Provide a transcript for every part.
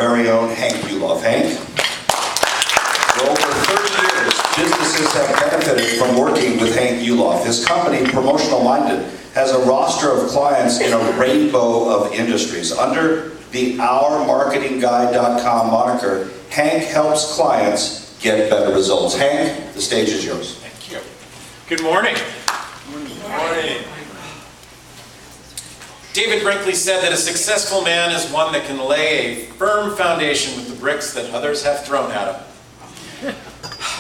very own Hank Yuloff. Hank? For over 30 years, businesses have benefited from working with Hank Yuloff. His company, Promotional Minded, has a roster of clients in a rainbow of industries. Under the OurMarketingGuide.com moniker, Hank helps clients get better results. Hank, the stage is yours. Thank you. Good morning. Good morning. David Brinkley said that a successful man is one that can lay a firm foundation with the bricks that others have thrown at him.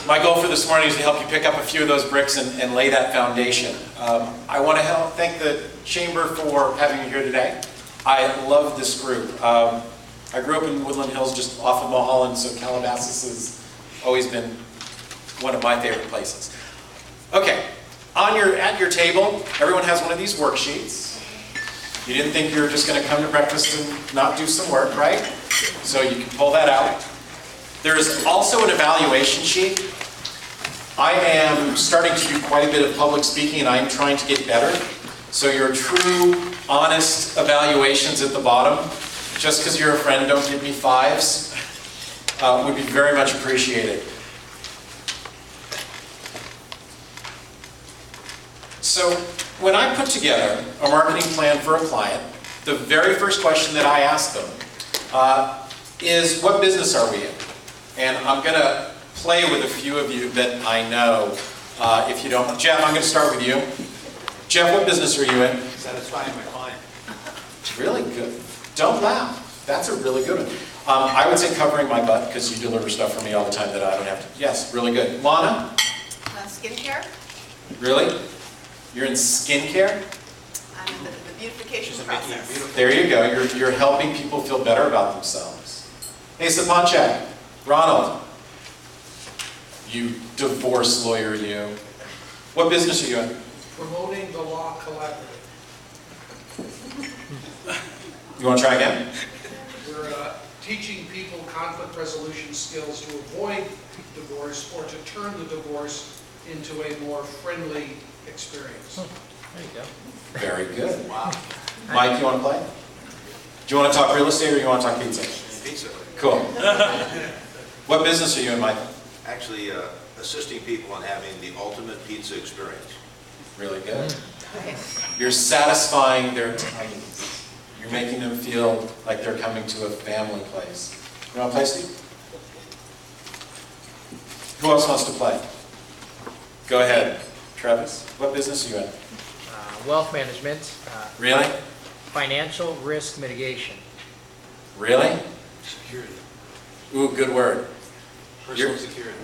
My goal for this morning is to help you pick up a few of those bricks and lay that foundation. I want to thank the Chamber for having me here today. I love this group. I grew up in Woodland Hills just off of Mulholland, so Calabasas has always been one of my favorite places. Okay, at your table, everyone has one of these worksheets. You didn't think you were just going to come to breakfast and not do some work, right? So you can pull that out. There's also an evaluation sheet. I am starting to do quite a bit of public speaking and I'm trying to get better. So your true, honest evaluations at the bottom, just because you're a friend, don't give me fives, would be very much appreciated. So when I put together a marketing plan for a client, the very first question that I ask them is, what business are we in? And I'm going to play with a few of you that I know, if you don't. Jeff, I'm going to start with you. Jeff, what business are you in? Satisfying my client. Really good. Don't laugh. That's a really good one. I would say covering my butt, because you deliver stuff for me all the time that I don't have to. Yes, really good. Lana? Skincare. Really? You're in skincare? I'm in the beautification process. There you go. You're helping people feel better about themselves. Hey, Sapanchak. Ronald. You divorce lawyer, you. What business are you in? Promoting the Law Collaborative. You want to try again? We're teaching people conflict resolution skills to avoid divorce or to turn the divorce into a more friendly experience. There you go. Very good. Wow. Mike, you want to play? Do you want to talk real estate or you want to talk pizza? Pizza. Cool. What business are you in, Mike? Actually, assisting people in having the ultimate pizza experience. Really good. You're satisfying their needs. You're making them feel like they're coming to a family place. You want to play, Steve? Who else wants to play? Go ahead. Travis, what business are you in? Wealth management. Really? Financial risk mitigation. Really? Security. Ooh, good word. Personal security.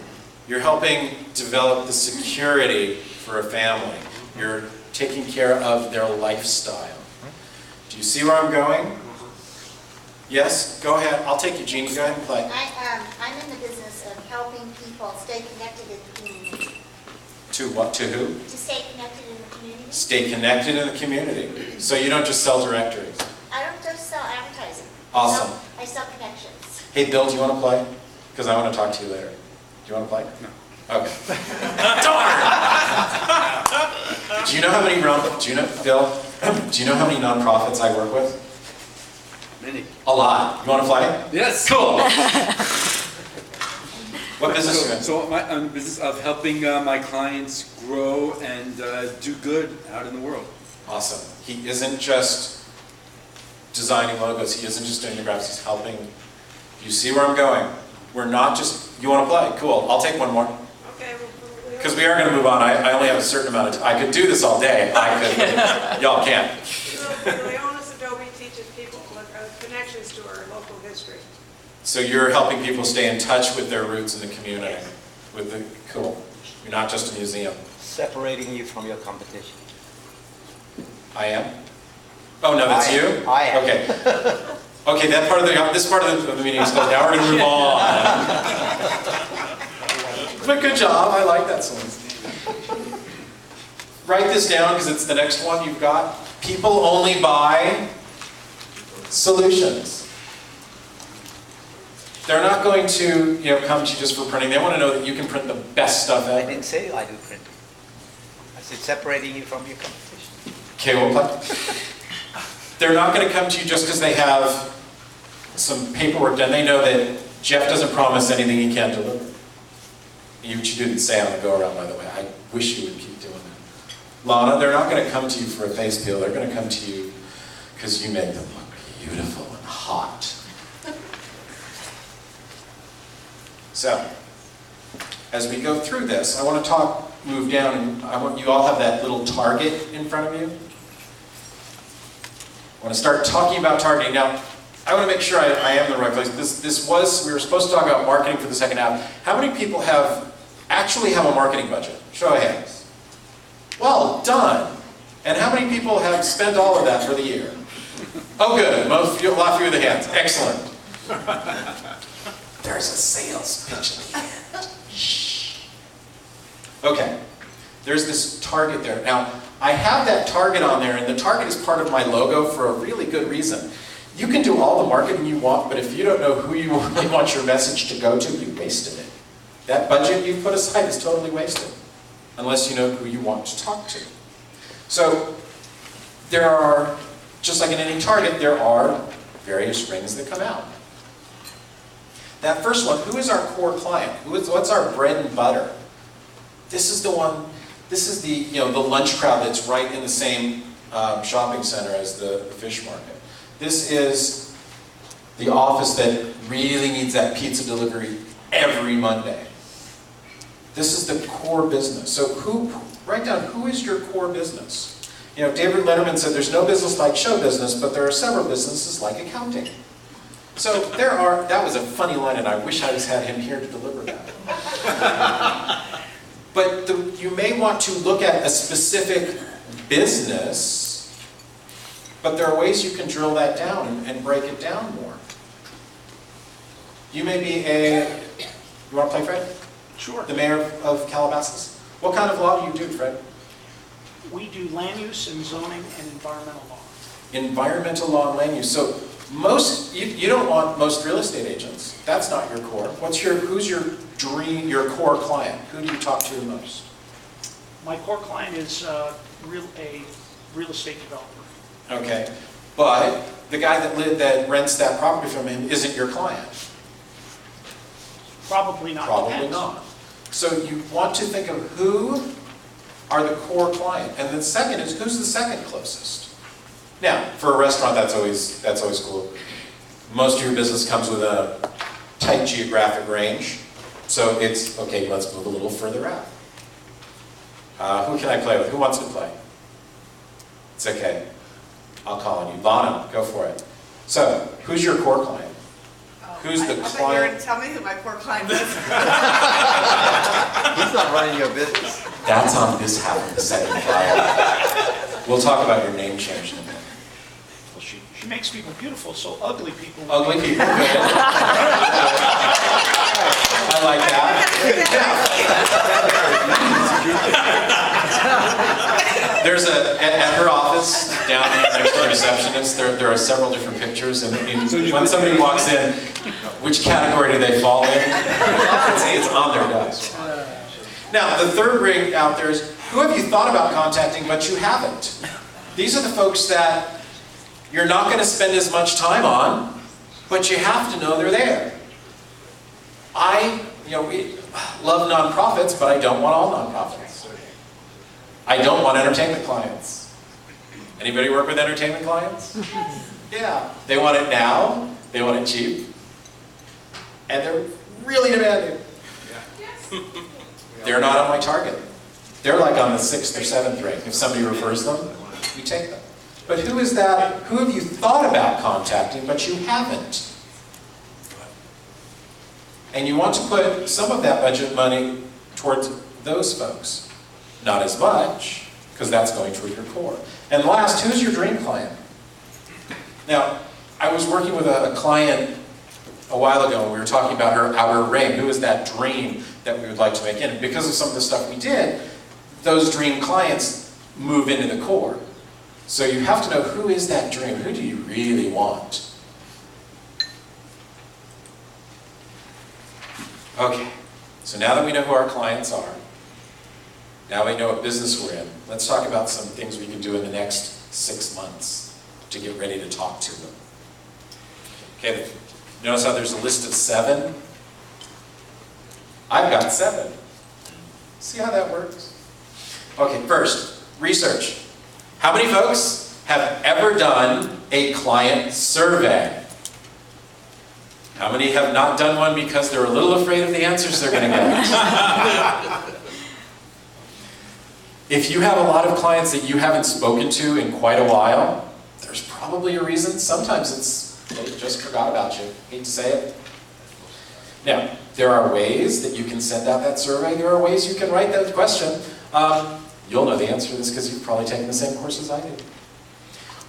You're helping develop the security for a family. You're taking care of their lifestyle. Do you see where I'm going? Yes? Go ahead. I'll take you, Jeannie. Go ahead and play. I'm in the business of helping people stay connected in the community. To what? To who? To stay connected in the community. Stay connected in the community. So you don't just sell directories. I don't just sell advertising. Awesome. I sell connections. Hey, Bill, do you want to play? Because I want to talk to you later. Do you want to play? No. Okay. Darn! Do you know how many Bill? Do you know how many nonprofits I work with? Many. A lot. You want to play? Yes. Cool. What business are you in? So I'm in the business of helping my clients grow and do good out in the world. Awesome. He isn't just designing logos. He isn't just doing the graphics. He's helping. You see where I'm going? We're not just, you want to play? Cool. I'll take one more. Okay. Because we are going to move on. I only have a certain amount of time. I could do this all day. I could. Y'all can't. Leonis Adobe teaches people connections to our local history. So you're helping people stay in touch with their roots in the community. Cool. You're not just a museum. Separating you from your competition. I am? Oh, no, that's you? I am. Okay. Okay, this part of the meeting is closed. Now we're going to move on. But good job. I like that song. Write this down because it's the next one you've got. People only buy solutions. They're not going to, come to you just for printing. They want to know that you can print the best stuff ever. I didn't say I do printing. I said separating you from your competition. Okay, we'll play. They're not going to come to you just because they have some paperwork done. They know that Jeff doesn't promise anything he can't deliver. You didn't say on the go-around, by the way. I wish you would keep doing that. Lana, they're not going to come to you for a face peel. They're going to come to you because you make them look beautiful and hot. So, as we go through this, I want to move down, and I want you all have that little target in front of you. I want to start talking about targeting. Now, I want to make sure I am in the right place. We were supposed to talk about marketing for the second half. How many people actually have a marketing budget? Show of hands. Well done. And how many people have spent all of that for the year? Oh good, a lot fewer the hands. Excellent. There's a sales pitch at the end. Shh. Okay, there's this target there. Now, I have that target on there, and the target is part of my logo for a really good reason. You can do all the marketing you want, but if you don't know who you really want your message to go to, you wasted it. That budget you put aside is totally wasted, unless you know who you want to talk to. So, there are, just like in any target, there are various rings that come out. That first one, who is our core client? What's our bread and butter? This is the one, this is the lunch crowd that's right in the same shopping center as the fish market. This is the office that really needs that pizza delivery every Monday. This is the core business. So write down, who is your core business? David Letterman said there's no business like show business, but there are several businesses like accounting. So that was a funny line, and I wish I had him here to deliver that. But you may want to look at a specific business, but there are ways you can drill that down and break it down more. You may be you want to play, Fred? Sure. The mayor of Calabasas? What kind of law do you do, Fred? We do land use and zoning and environmental law. Environmental law and land use. So you don't want most real estate agents. That's not your core. Who's your core client? Who do you talk to the most? My core client is a real estate developer. Okay, but the guy that rents that property from him isn't your client. Probably not. Probably Depends. not. So you want to think of who are the core client, and the second is who's the second closest. Now, for a restaurant, that's always cool. Most of your business comes with a tight geographic range, so it's okay. Let's move a little further out. Who can I play with? Who wants to play? It's okay. I'll call on you. Lana, go for it. So, who's your core client? Who's the I thought you were client? going to tell me who my core client is. He's not running your business. That's on this half of the second flyer. We'll talk about your name change in a minute. Well, she makes people beautiful, so ugly people. Ugly people, good. I like that. There's at her office, down there next to the receptionist, there are several different pictures, and when somebody walks in, which category do they fall in? It's on their desk. Now, the third ring out there is, who have you thought about contacting, but you haven't? These are the folks that you're not going to spend as much time on, but you have to know they're there. We love nonprofits, but I don't want all nonprofits. I don't want entertainment clients. Anybody work with entertainment clients? Yeah. They want it now, they want it cheap, and they're really demanding. They're not on my target. They're like on the 6th or 7th ring. If somebody refers them, we take them. But who is that? Who have you thought about contacting, but you haven't? And you want to put some of that budget money towards those folks. Not as much, because that's going toward your core. And last, who's your dream client? Now, I was working with a client a while ago, and we were talking about her outer ring. Who is that dream that we would like to make in? And because of some of the stuff we did, those dream clients move into the core. So you have to know, who is that dream? Who do you really want? Okay, so now that we know who our clients are, now we know what business we're in, let's talk about some things we can do in the next 6 months to get ready to talk to them. Okay, Notice how there's a list of 7? I've got 7. See how that works? Okay, first, research. How many folks have ever done a client survey? How many have not done one because they're a little afraid of the answers they're going to get? If you have a lot of clients that you haven't spoken to in quite a while, there's probably a reason. Sometimes it's they just forgot about you. Hate to say it. Now, there are ways that you can send out that survey. There are ways you can write that question. You'll know the answer to this because you've probably taken the same course as I did.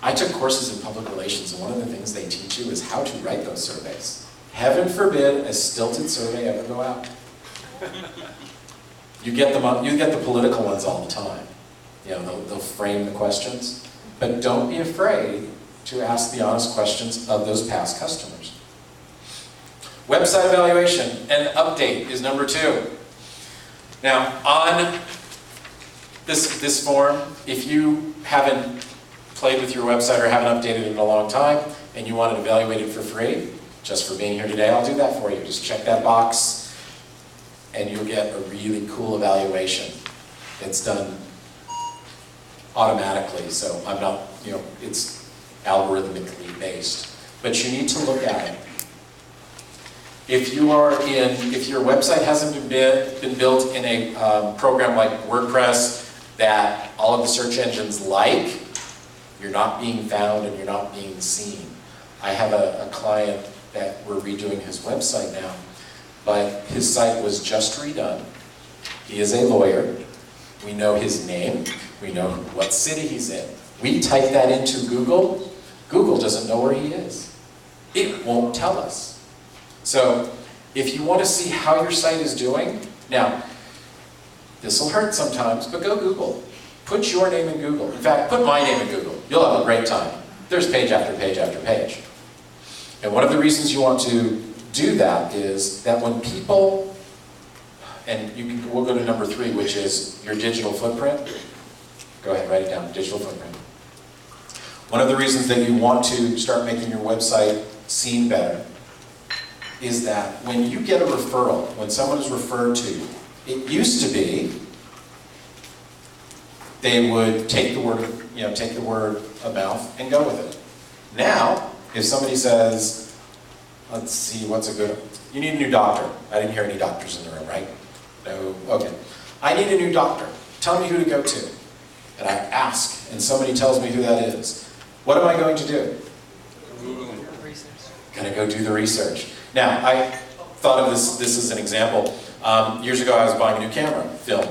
I took courses in public relations, and one of the things they teach you is how to write those surveys. Heaven forbid a stilted survey ever go out. You get the political ones all the time. You know, they'll frame the questions. But don't be afraid to ask the honest questions of those past customers. Website evaluation and update is number 2. Now, on this form, if you haven't played with your website or haven't updated it in a long time, and you want it evaluated for free, just for being here today, I'll do that for you. Just check that box, and you'll get a really cool evaluation. It's done automatically, so I'm not, it's algorithmically based. But you need to look at it. If your website hasn't been built in a program like WordPress that all of the search engines like, you're not being found and you're not being seen. I have a client that we're redoing his website now, but his site was just redone. He is a lawyer. We know his name. We know what city he's in. We type that into Google. Google doesn't know where he is. It won't tell us. So if you want to see how your site is doing, now, this will hurt sometimes, but go Google. Put your name in Google. In fact, put my name in Google. You'll have a great time. There's page after page after page. And one of the reasons you want to do that is that when people, and we'll go to number 3, which is your digital footprint. Go ahead, write it down, digital footprint. One of the reasons that you want to start making your website seen better is that when you get a referral, when someone is referred to you, it used to be they would take the word of mouth and go with it. Now, if somebody says, let's see, you need a new doctor. I didn't hear any doctors in the room, right? No, okay. I need a new doctor. Tell me who to go to. And I ask, and somebody tells me who that is. What am I going to do? Gonna go do the research. Now, I thought of this as an example. Years ago, I was buying a new camera, film,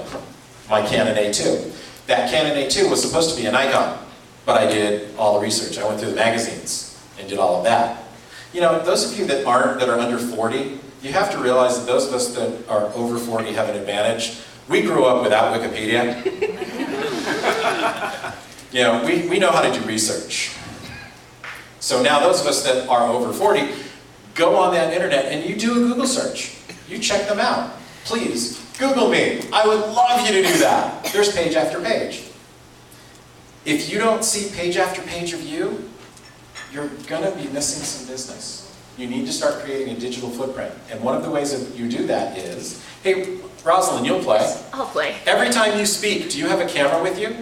my Canon A2. That Canon A2 was supposed to be a Nikon, but I did all the research. I went through the magazines and did all of that. You know, those of you that are under 40, you have to realize that those of us that are over 40 have an advantage. We grew up without Wikipedia. You know, we know how to do research. So now those of us that are over 40, go on that internet and you do a Google search. You check them out. Please, Google me. I would love you to do that. There's page after page. If you don't see page after page of you, you're going to be missing some business. You need to start creating a digital footprint. And one of the ways that you do that is, hey, Rosalind, you'll play. I'll play. Every time you speak, do you have a camera with you?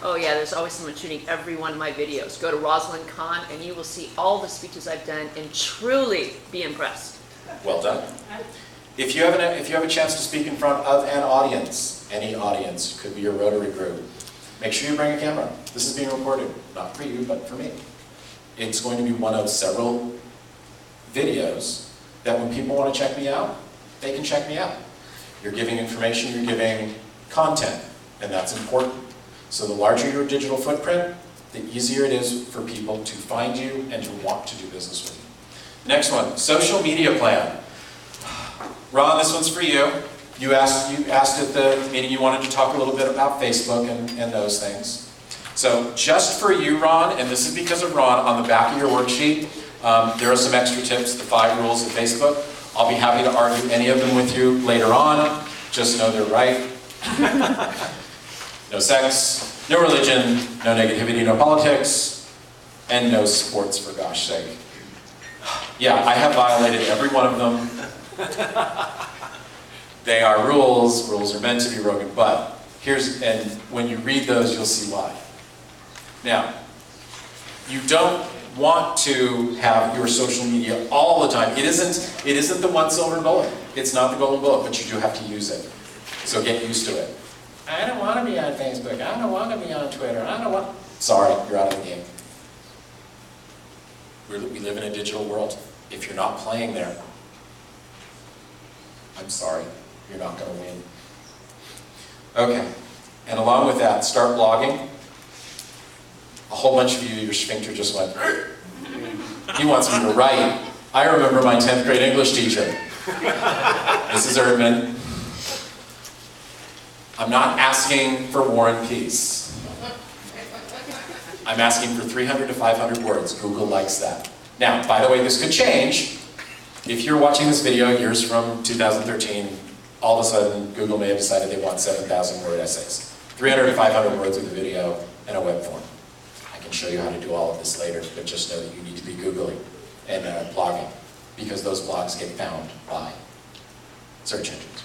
Oh yeah, there's always someone shooting every one of my videos. Go to Rosalind Khan and you will see all the speeches I've done and truly be impressed. Well done. If you have a chance to speak in front of an audience, any audience, could be your Rotary group, make sure you bring a camera. This is being recorded, not for you, but for me. It's going to be one of several videos that when people want to check me out, they can check me out. You're giving information, you're giving content, and that's important. So the larger your digital footprint, the easier it is for people to find you and to want to do business with you. Next one, social media plan. Ron, this one's for you. You asked at the meeting you wanted to talk a little bit about Facebook and those things. So just for you, Ron, and this is because of Ron, on the back of your worksheet, there are some extra tips, the 5 rules of Facebook. I'll be happy to argue any of them with you later on. Just know they're right. No sex, no religion, no negativity, no politics, and no sports, for gosh sake. Yeah, I have violated every one of them. They are rules. Rules are meant to be broken, but and when you read those, you'll see why. Now, you don't want to have your social media all the time. It isn't the one silver bullet. It's not the golden bullet, but you do have to use it. So get used to it. I don't want to be on Facebook. I don't want to be on Twitter. I don't want... Sorry, you're out of the game. We live in a digital world. If you're not playing there, I'm sorry, you're not going to win. Okay, and along with that, start blogging. A whole bunch of you, your sphincter just went, he wants me to write. I remember my 10th grade English teacher. Mrs. Erdman. I'm not asking for war and peace. I'm asking for 300 to 500 words. Google likes that. Now, by the way, this could change. If you're watching this video years from 2013, all of a sudden, Google may have decided they want 7,000 word essays. 300 to 500 words with a video and a web form. I can show you how to do all of this later, but just know that you need to be Googling and blogging, because those blogs get found by search engines.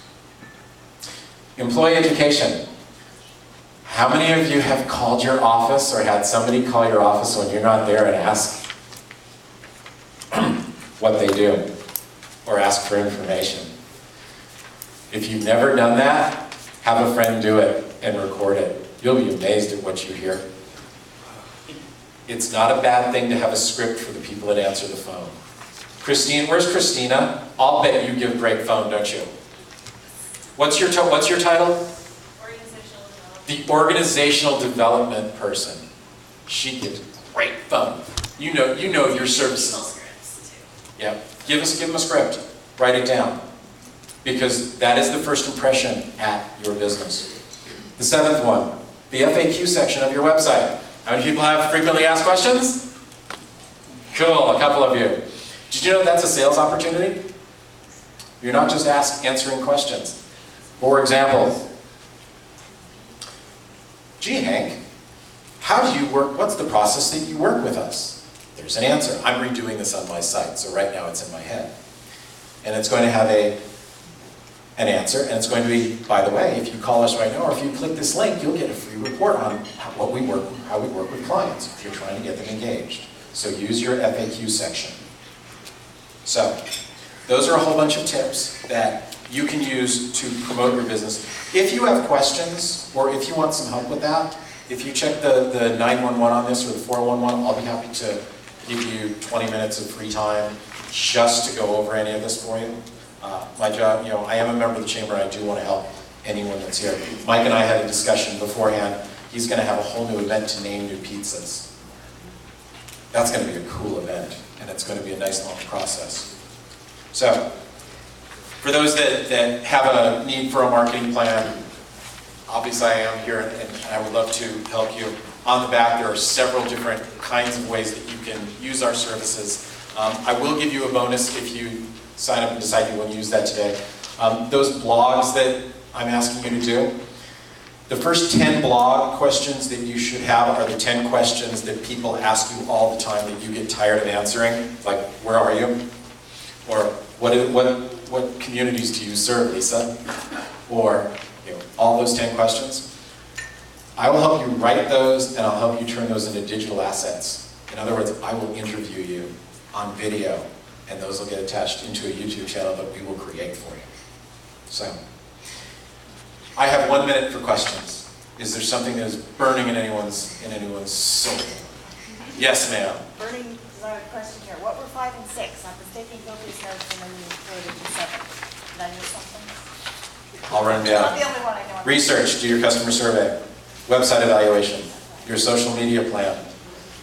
Employee education. How many of you have called your office or had somebody call your office when you're not there and ask what they do or ask for information? If you've never done that, have a friend do it and record it. You'll be amazed at what you hear. It's not a bad thing to have a script for the people that answer the phone. Christine, where's Christina? I'll bet you give great phone, don't you? What's your title? The organizational development person. She gives great phone. You know your services. Yeah, give them a script. Write it down, because that is the first impression at your business. The 7th one, the FAQ section of your website. How many people have frequently asked questions? Cool, a couple of you. Did you know that's a sales opportunity? You're not just answering questions. For example, gee, Hank, how do you work? What's the process that you work with us? There's an answer. I'm redoing this on my site, so right now it's in my head. And it's going to have an answer, and it's going to be, by the way, if you call us right now, or if you click this link, you'll get a free report on how we work with clients if you're trying to get them engaged. So use your FAQ section. So, those are a whole bunch of tips that you can use to promote your business. If you have questions, or if you want some help with that, if you check the 911 on this, or the 411, I'll be happy to give you 20 minutes of free time just to go over any of this for you. My job, I am a member of the chamber. I do want to help anyone that's here. Mike and I had a discussion beforehand. He's going to have a whole new event to name new pizzas. That's going to be a cool event, and it's going to be a nice long process. So, for those that have a need for a marketing plan, obviously I am here, and I would love to help you. On the back, there are several different kinds of ways that you can use our services. I will give you a bonus if you sign up and decide you want to use that today. Those blogs that I'm asking you to do, the first 10 blog questions that you should have are the 10 questions that people ask you all the time that you get tired of answering, like, where are you? Or, what communities do you serve, Lisa? Or, all those 10 questions. I will help you write those, and I'll help you turn those into digital assets. In other words, I will interview you on video, and those will get attached into a YouTube channel that we will create for you. So, I have 1 minute for questions. Is there something that is burning in anyone's soul? Yes, ma'am. Burning, I have a question here. What were 5 and 6? I was taking Kofi's notes and then you included the 7. Did I miss something? I'll run down. Not the only one I know. Research, do your customer survey. Website evaluation. Your social media plan.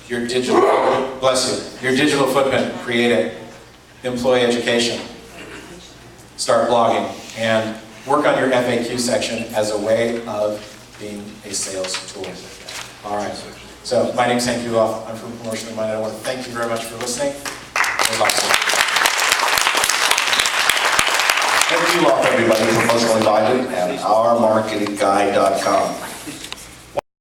Your digital, bless you, your digital footprint, create it. Employee education. Start blogging. And work on your FAQ section as a way of being a sales tool. All right. So my name's Hank Yuloff. I'm from Promotional Minded. I want to thank you very much for listening. It was awesome. Thank you, everybody, Promotional Minded at ourmarketingguide.com.